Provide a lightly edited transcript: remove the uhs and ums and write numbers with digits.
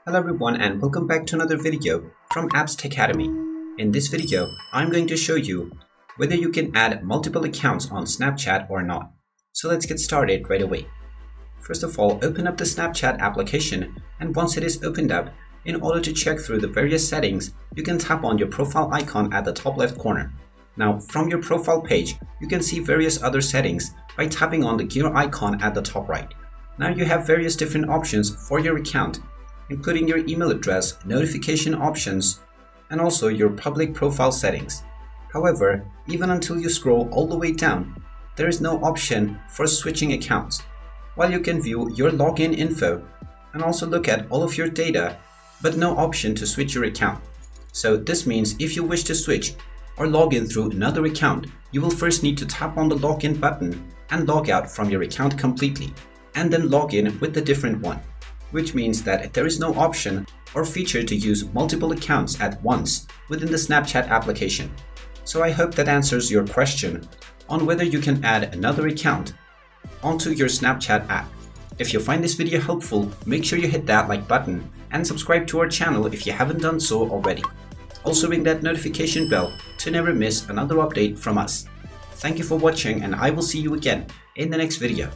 Hello everyone and welcome back to another video from Apps Academy. In this video, I'm going to show you whether you can add multiple accounts on Snapchat or not. So let's get started right away. First of all, open up the Snapchat application, and once it is opened up, in order to check through the various settings, you can tap on your profile icon at the top left corner. Now, from your profile page, you can see various other settings by tapping on the gear icon at the top right. Now you have various different options for your account, including your email address, notification options, and also your public profile settings. However, even until you scroll all the way down, there is no option for switching accounts. While you can view your login info and also look at all of your data, but no option to switch your account. So this means if you wish to switch or log in through another account, you will first need to tap on the login button and log out from your account completely, and then log in with a different one, which means that there is no option or feature to use multiple accounts at once within the Snapchat application. So I hope that answers your question on whether you can add another account onto your Snapchat app. If you find this video helpful, make sure you hit that like button and subscribe to our channel if you haven't done so already. Also ring that notification bell to never miss another update from us. Thank you for watching, and I will see you again in the next video.